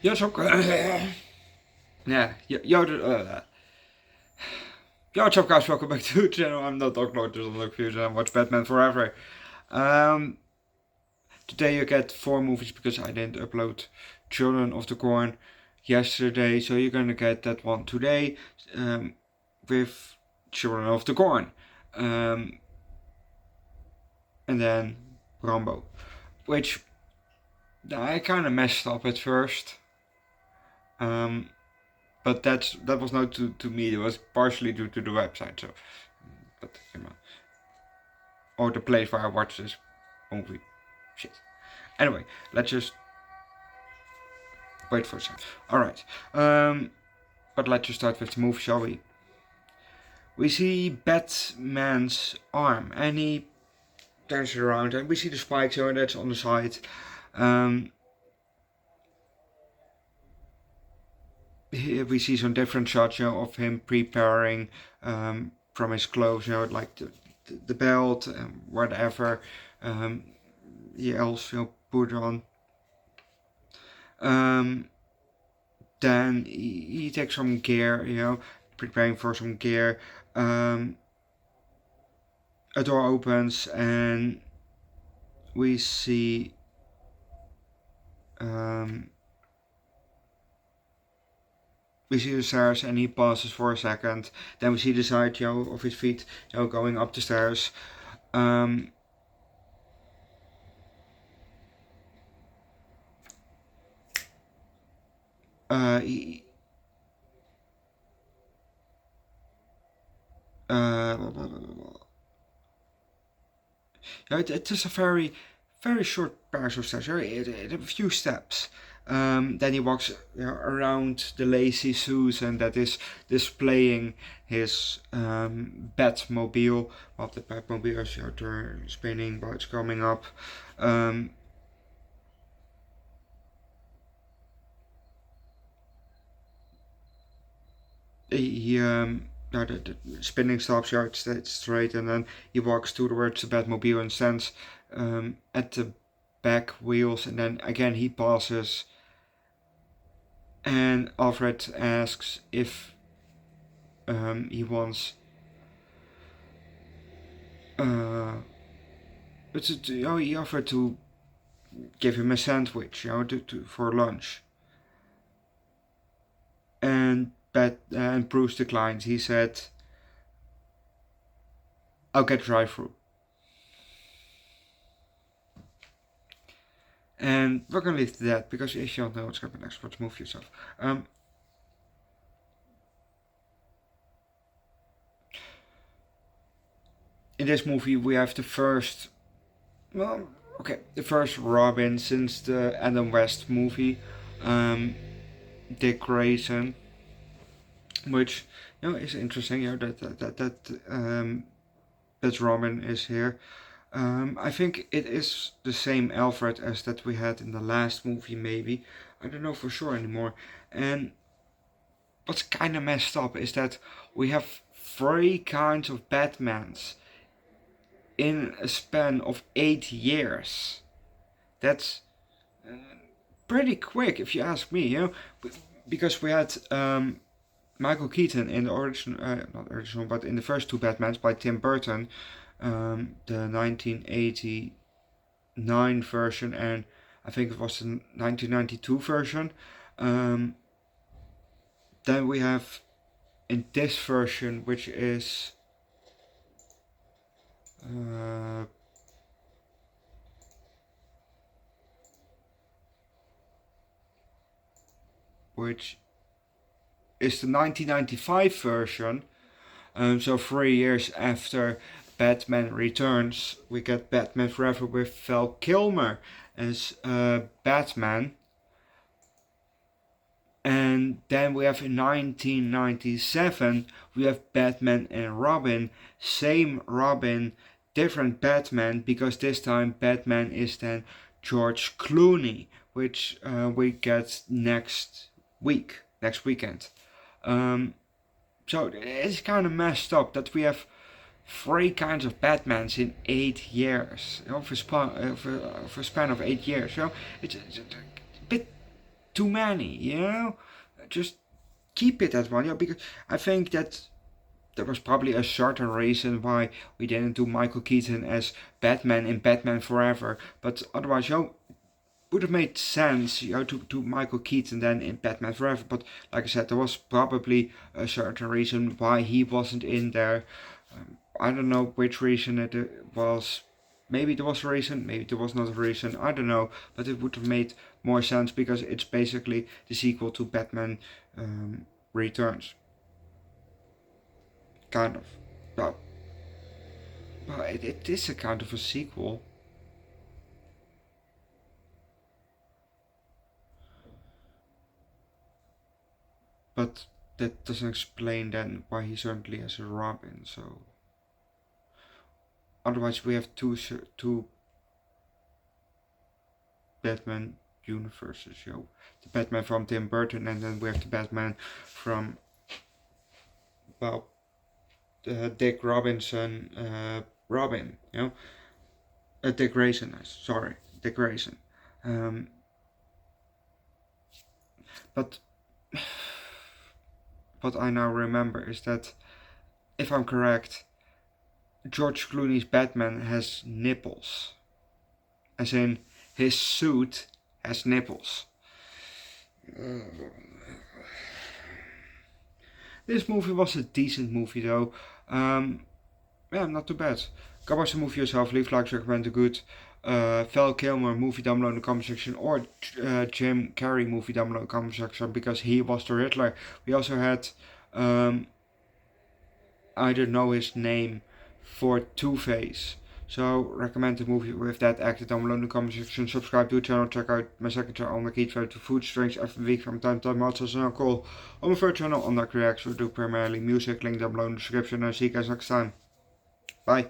Ja, zo. Yeah, yo, what's up, guys? Welcome back to the channel. I'm not Dog Lord, just Underdog Views, and I watch Batman Forever. Today you get 4 movies because I didn't upload Children of the Corn yesterday, so you're gonna get that one today with Children of the Corn. And then Rambo, which I kind of messed up at first. But that was not to me. It was partially due to the website. So, but or the place where I watched this movie. Shit. Anyway, let's just wait for a second. All right. But let's just start with the movie, shall we? We see Batman's arm, and he turns it around, and we see the spikes here that's on the side. Here we see some different shots, of him preparing from his clothes, like the belt and whatever he else put on. Then he takes some gear, preparing for some gear. A door opens and we see the stairs, and he pauses for a second. Then we see the side, of his feet, going up the stairs. It is a very, very short pair of stairs. A few steps. Then he walks around the lazy Susan that is displaying his Batmobile. Well, the Batmobile is spinning, but it's coming up. The spinning stops, it's straight, and then he walks towards the Batmobile and stands at the back wheels, and then again he pauses, and Alfred asks if he wants he offered to give him a sandwich, for lunch, and Bruce declines. He said, "I'll get drive-through." And we're gonna leave that because if you don't know what's happening next, let's move yourself. In this movie we have the first Robin since the Adam West movie, Dick Grayson, which is interesting. That Robin is here. I think it is the same Alfred as that we had in the last movie, maybe. I don't know for sure anymore. And what's kind of messed up is that we have 3 kinds of Batmans in a span of 8 years. That's pretty quick, if you ask me. Because we had Michael Keaton in the not original, but in the first 2 Batmans by Tim Burton. The 1989 version, and I think it was the 1992 version. Then we have in this version, which is the 1995 version. So 3 years after Batman Returns, we get Batman Forever with Val Kilmer as Batman. And then we have in 1997, we have Batman and Robin, same Robin, different Batman, because this time Batman is then George Clooney, which we get next weekend. So it's kind of messed up that we have 3 kinds of Batmans in 8 years, for a span of 8 years. It's a bit too many, you know? Just keep it at one, because I think that there was probably a certain reason why we didn't do Michael Keaton as Batman in Batman Forever, but otherwise, would have made sense, to Michael Keaton then in Batman Forever. But like I said, there was probably a certain reason why he wasn't in there. I don't know which reason it was. Maybe there was a reason, maybe there was not a reason, I don't know, but it would have made more sense because it's basically the sequel to Batman Returns. Kind of. Well, it is a kind of a sequel. But that doesn't explain then why he certainly has a Robin, so otherwise we have two Batman universes, the Batman from Tim Burton, and then we have the Batman from, well, Dick Robinson, Robin, Dick Grayson, sorry, Dick Grayson. But what I now remember is that, if I'm correct, George Clooney's Batman has nipples. As in, his suit has nipples. This movie was a decent movie though. Yeah, not too bad. Go watch the movie yourself. Leave likes, recommend a good Val Kilmer movie down below in the comment section, or Jim Carrey movie down below in the comment section, because he was the Riddler. We also had, I don't know his name, for Two-Face. So recommend the movie with that actor down below in the comment section. Subscribe to the channel. Check out my second channel, Underdog Eats, where I do food drinks every week from time to time. Also on alcohol. On my third channel, Underdog Reacts, we do primarily music. Link down below in the description. And see you guys next time. Bye.